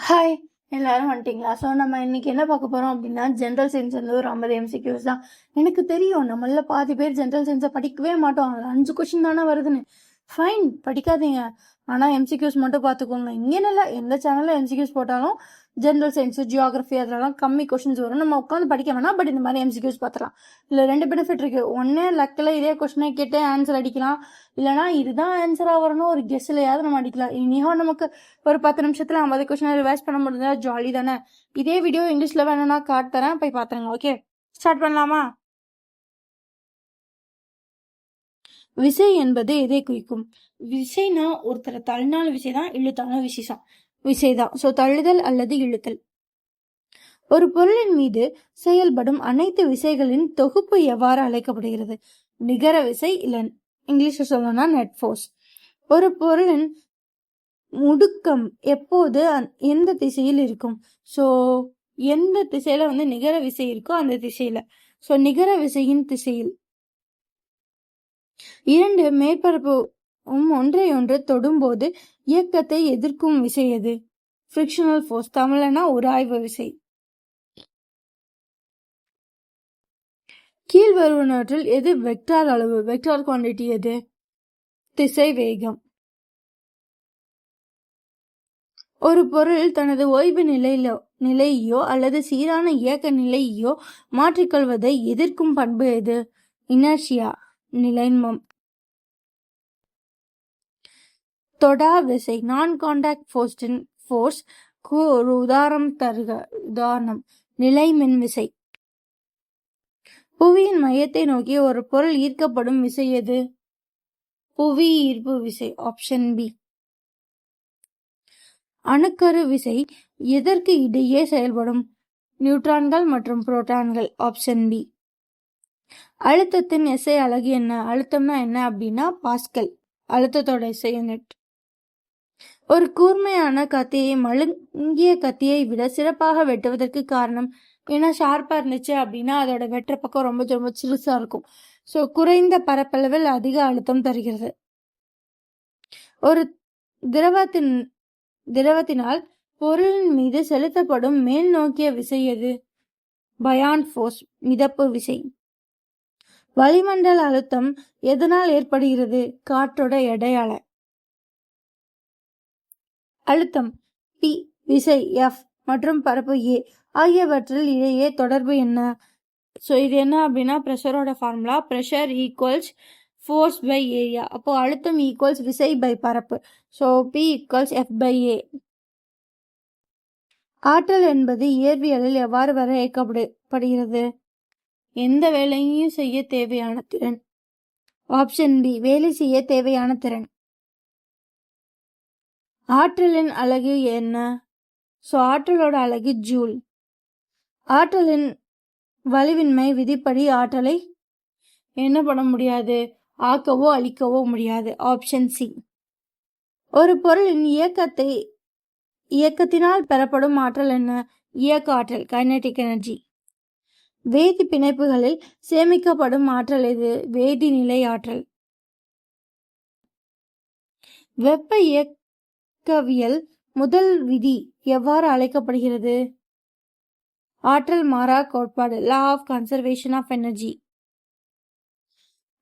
Hi, எல்லாரும் வந்துட்டீங்களா? So நம்ம இன்னைக்கு என்ன பார்க்க போகிறோம் அப்படின்னா, ஜென்ரல் சயின்ஸ் வந்து ஒரு 50 எம்சிக்யூஸ் தான். எனக்கு தெரியும் நம்மள பாதி பேர் ஜென்ரல் சயின்ஸை படிக்கவே மாட்டோம். அதில் 5 கொஷின் தானே வருதுன்னு. ஃபைன், படிக்காதீங்க. ஆனால் எம்சிக்யூஸ் மட்டும் பார்த்துக்கோங்க. இங்கேன்னு இல்லை, எந்த சேனலில் எம்சிக்யூஸ் போட்டாலும் ஜென்ரல் சயின்ஸு, ஜியாகிரஃபி அதெல்லாம் கம்மி கொஷின்ஸ் வரும். நம்ம உட்காந்து படிக்க வேணாம், பட் இந்த மாதிரி எம்சிக்யூஸ் பார்த்துலாம். இதில் 2 பெனிஃபிட் இருக்குது. ஒன்று, லக்கில் இதே கொஷினை கேட்டு ஆன்சர் அடிக்கலாம். இல்லைனா இதுதான் ஆன்சராக வரணும் ஒரு கெஸ்லையாவது நம்ம அடிக்கலாம். இனியும் நமக்கு ஒரு 10 நிமிஷத்தில் 50 கொஷினை ரிவைஸ் பண்ண முடிஞ்சா ஜாலி தானே. இதே வீடியோ இங்கிலீஷில் வேணும்னா காட்டுறேன், போய் பார்த்துருங்க. ஓகே, ஸ்டார்ட் பண்ணலாமா? விசை என்பது எதை குறிக்கும்? விசைனா ஒருத்தரை தள்ளினாலும் விசை தான், இழுத்தாலும் விசைதான். ஸோ தள்ளுதல் அல்லது இழுத்தல். ஒரு பொருளின் மீது செயல்படும் அனைத்து விசைகளின் தொகுப்பு எவ்வாறு அழைக்கப்படுகிறது? நிகர விசை, இல்ல இங்கிலீஷ்ல சொல்லணும்னா நெட் ஃபோர்ஸ். ஒரு பொருளின் முடுக்கம் எப்போது எந்த திசையில் இருக்கும்? ஸோ எந்த திசையில வந்து நிகர விசை இருக்கோ அந்த திசையில. ஸோ நிகர விசையின் திசையில். 2 மேற்பரப்பு ஒன்றையொன்று தொடும்போது இயக்கத்தை எதிர்க்கும் விசை எது? ஃப்ரிக்ஷனல் ஃபோர்ஸ், தமிழ்னா உராய்வு விசை. கீழ் வருவனவற்றில் எது வெக்டார் அளவு? வெக்டார் குவாண்டிட்டி எது? திசை வேகம். ஒரு பொருள் தனது ஓய்வு நிலையோ அல்லது சீரான இயக்க நிலையோ மாற்றிக்கொள்வதை எதிர்க்கும் பண்பு எது? இனர்ஷியா, நிலைமம். தொடா விசை, நான் கான்டாக்ட் ஃபோர்ஸ் ஒரு உதாரணம் நிலைமின் விசை. புவியின் மையத்தை நோக்கி ஒரு பொருள் ஈர்க்கப்படும் விசை எது? புவி ஈர்ப்பு விசை, ஆப்ஷன் பி. அணுக்கரு விசை எதற்கு இடையே செயல்படும்? நியூட்ரான்கள் மற்றும் புரோட்டான்கள், ஆப்ஷன் பி. அழுத்தத்தின் எஸ்ஐ அலகு என்ன? அழுத்தம்னா என்ன அப்படின்னா பாஸ்கல், அழுத்தத்தோட எஸ்ஐ யூனிட். ஒரு கூர்மையான கத்தியை மழுங்கிய கத்தியை விட சிறப்பாக வெட்டுவதற்கு காரணம் ஏன்னா ஷார்ப்பா இருந்துச்சு அப்படின்னா அதோட வெட்டுற பக்கம் ரொம்ப ரொம்ப சிறுசா இருக்கும். ஸோ குறைந்த பரப்பளவில் அதிக அழுத்தம் தருகிறது. ஒரு திரவத்தினால் பொருளின் மீது செலுத்தப்படும் மேல் நோக்கிய விசை எது? பயான் ஃபோர்ஸ், மிதப்பு விசை. வளிமண்டல அழுத்தம் எதனால் ஏற்படுகிறது? காற்றோட எடையால. அழுத்தம் P, விசை F மற்றும் பரப்பு A ஆகியவற்றில் இடையே தொடர்பு என்ன? ஸோ இது என்ன அப்படின்னா ப்ரெஷரோட formula. Pressure equals force by area. அப்போ அழுத்தம் ஈக்குவல்ஸ் விசை பை பரப்பு. So P equals F by A. ஆற்றல் என்பது இயற்பியலில் எவ்வாறு வரையறுக்கப்படுகிறது? எந்த வேலையும் செய்ய தேவையான திறன். ஆப்ஷன் பி, வேலை செய்ய தேவையான திறன். ஆற்றலின் அலகு என்ன? ஸோ ஆற்றலோட அலகு ஜூல். ஆற்றலின் வலிவின்மை விதிப்படி ஆற்றலை என்ன பண்ண முடியாது? ஆக்கவோ அழிக்கவோ முடியாது, ஆப்ஷன் சி. ஒரு பொருளின் இயக்கத்தினால் பெறப்படும் ஆற்றல் என்ன? இயக்க ஆற்றல், கைனடிக் எனர்ஜி. வேதி பிணைப்புகளில் சேமிக்கப்படும் ஆற்றல் எது? வேதிநிலை ஆற்றல். வெப்ப இயக்கவியல் முதல் விதி எவ்வாறு அழைக்கப்படுகிறது? ஆற்றல் மாறா கோட்பாடு, law of conservation of energy.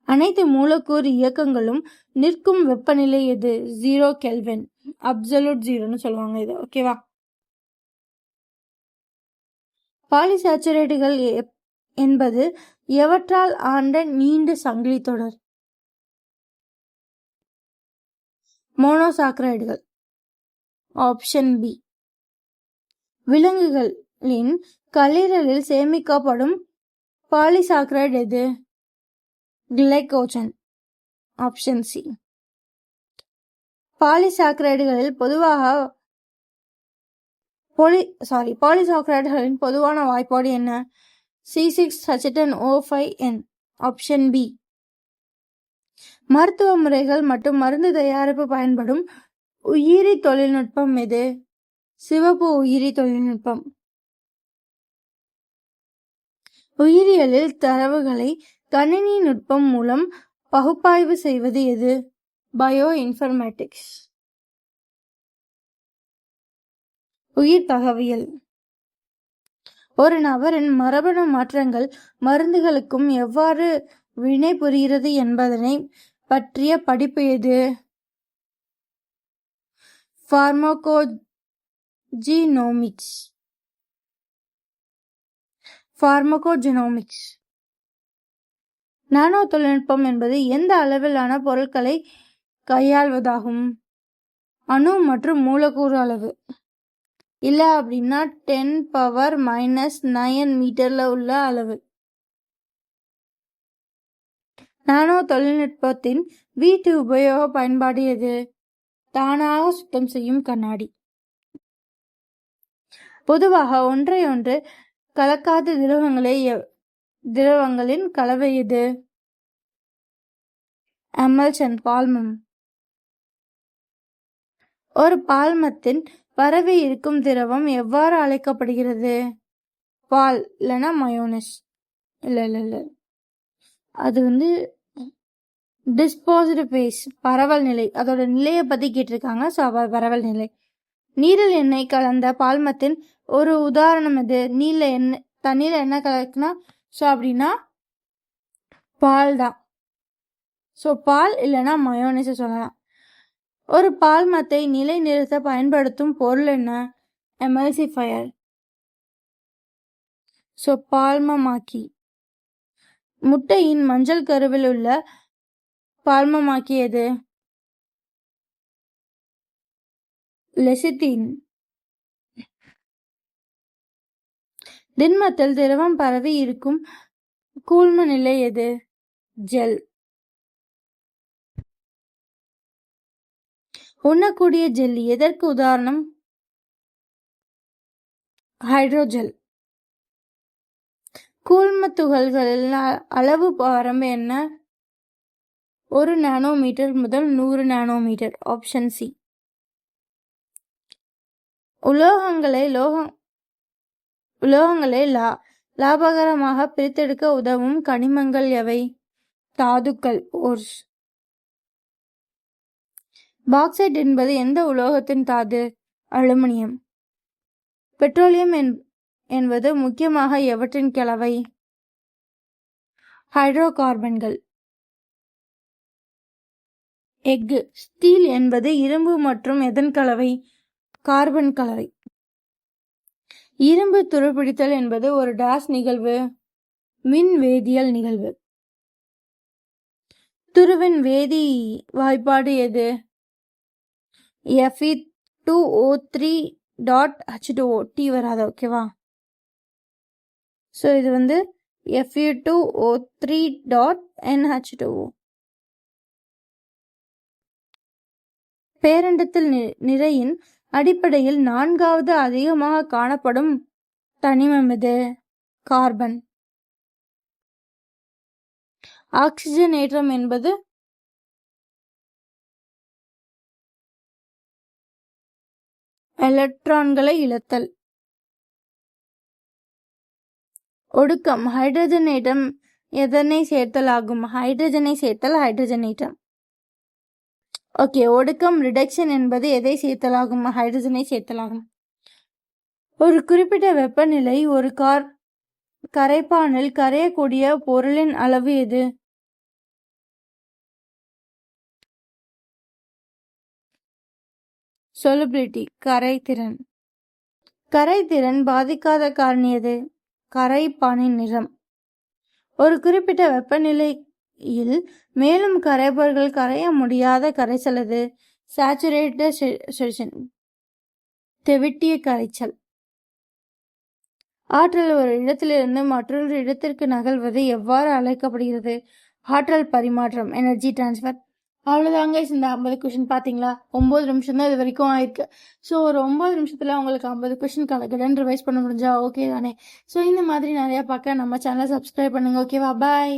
அனைத்து மூலக்கூறு இயக்கங்களும் நிற்கும் வெப்பநிலை எது? 0 கெல்வின், அப்சல்யூட் ஜீரோன்னு சொல்லுவாங்க இது. ஓகேவா? பாலிசாச்சுரேட்டுகள் என்பது எவற்றால் ஆண்ட நீண்ட சங்கிலி தொடர்? மோனோசாக்கரைடுகள், ஆப்ஷன் பி. விலங்குகளின் கல்லீரலில் சேமிக்கப்படும் பாலிசாக்கரைடு எது? Glycogen, option C. பாலிசாக்கரைடுகளில் பாலிசாக்கரைடுகளின் பொதுவான வாய்ப்பாடு என்ன? C6H10O5N, option B. மருத்துவ முறைகள் மற்றும் மருந்து தயாரிப்பு பயன்படும் உயிரி தொழில்நுட்பம் எது? சிவப்பு உயிரி தொழில்நுட்பம். உயிரியலில் தரவுகளை கணினி நுட்பம் மூலம் பகுப்பாய்வு செய்வது எது? Bio informatics. உயிர் தகவியல். ஒரு நபரின் மரபணு மாற்றங்கள் மருந்துகளுக்கும் எவ்வாறு வினை புரிகிறது என்பதனை பற்றிய படிப்பு எது? பார்மகோஜினோமிக்ஸ். நானோ தொழில்நுட்பம் என்பது எந்த அளவிலான பொருட்களை கையாள்வதாகும்? அணு மற்றும் மூலக்கூறு அளவு. இல்லை அப்படின்னா 10⁻⁹ மீட்டர்ல உள்ள அளவு. நானோ தொழில்நுட்பத்தின் வீட்டு உபயோக பயன்பாடு எது? தானாக சுத்தம் செய்யும் கண்ணாடி. பொதுவாக ஒன்றையொன்று கலக்காத திரவங்களின் கலவை எது? எமல்சன், பால்மம். ஒரு பால்மத்தின் பரவி இருக்கும் திரவம் எவ்வாறு அழைக்கப்படுகிறது? பால் இல்லைன்னா மயோனஸ். இல்லை அது டிஸ்போஸ்டு பேஸ், பரவல் நிலை. அதோட நிலையை பத்தி கேட்டிருக்காங்க. ஸோ பரவல் நிலை. நீரில் எண்ணெய் கலந்த பால்மத்தின் ஒரு உதாரணம் எது? தண்ணீர்ல எண்ணெய் கலக்குனா ஸோ அப்படின்னா பால் தான். ஸோ பால் இல்லைன்னா மயோனஸ் சொல்லலாம். ஒரு பால்மத்தை நிலை நிறுத்த பயன்படுத்தும் பொருள் என்ன? எமல்சிஃபயர். ஸோ பால்மமாக்கி. முட்டையின் மஞ்சள் கருவில் உள்ள பால்மமாக்கி எது? லெசித்தின். திண்மத்தில் திரவம் பரவி இருக்கும் கூழ்ம நிலை எது? ஜெல். உண்ணக்கூடிய ஜெல்லி எதற்கு உதாரணம்? ஹைட்ரோஜெல். கூழ்ம துகள்களின் அளவு வரம்பு என்ன? 1 நானோமீட்டர் முதல் 100 நானோமீட்டர். Option C. உலோகங்களை லாபகரமாக பிரித்தெடுக்க உதவும் கனிமங்கள் எவை? தாதுக்கள், ஓர்ஸ். பாக்சைட் என்பது எந்த உலோகத்தின் தாது? அலுமினியம். பெட்ரோலியம் என்பது முக்கியமாக எவற்றின் கலவை? ஹைட்ரோ கார்பன்கள். எஃகு. ஸ்டீல் என்பது இரும்பு மற்றும் எதன் கலவை? கார்பன் கலவை. இரும்பு துருப்பிடித்தல் என்பது ஒரு டாஸ் நிகழ்வு? மின் வேதியியல் நிகழ்வு. துருவின் வேதி வாய்ப்பாடு எது? Fe2O3.H2O. T வராது, ஓகேவா? ஸோ இது Fe2O3.NH2O. பேரண்டத்தில் நிறையின் அடிப்படையில் 4வது அதிகமாக காணப்படும் தனிமம் எது? கார்பன். ஆக்சிஜனேற்றம் என்பது எலக்ட்ரான்களை இழத்தல். ஒடுக்கம். ஹைட்ரஜனேற்றம் எதனை சேர்த்தல் ஆகும்? ஹைட்ரஜனை சேர்த்தல் ஹைட்ரஜனேற்றம். ஓகே. ஒடுக்கம் ரிடக்ஷன் என்பது எதை சேர்த்தலாகும்? ஹைட்ரஜனை சேர்த்தலாகும். ஒரு குறிப்பிட்ட வெப்பநிலை ஒரு கரைப்பானில் கரையக்கூடிய பொருளின் அளவு எது? சொலுபிலிட்டி, கரைதிறன். கரைதிறன் பாதிக்காத காரணி எது? கரைப்பானின் நிறம். ஒரு குறிப்பிட்ட வெப்பநிலையில் மேலும் கரைபொருள்கள் கரைய முடியாத கரைசல் எது? சேச்சுரேட்டட் சொல்யூஷன், தெவிட்டிய கரைச்சல். ஆற்றல் ஒரு இடத்திலிருந்து மற்றொரு இடத்திற்கு நகர்வது எவ்வாறு அழைக்கப்படுகிறது? ஆற்றல் பரிமாற்றம், எனர்ஜி டிரான்ஸ்ஃபர். அவ்வளோதாங்க. இந்த 50 கொஷின் பார்த்தீங்களா? 9 நிமிஷம் தான் இது வரைக்கும் ஆயிருக்கு. ஸோ ஒரு 9 நிமிஷத்தில் உங்களுக்கு 50 கொஷின் கலக்கடன் ரிவைஸ் பண்ண முடிஞ்சா ஓகே தானே? ஸோ இந்த மாதிரி நிறையா பார்க்க நம்ம சேனலை சப்ஸ்கிரைப் பண்ணுங்கள். ஓகேவா? பாய்.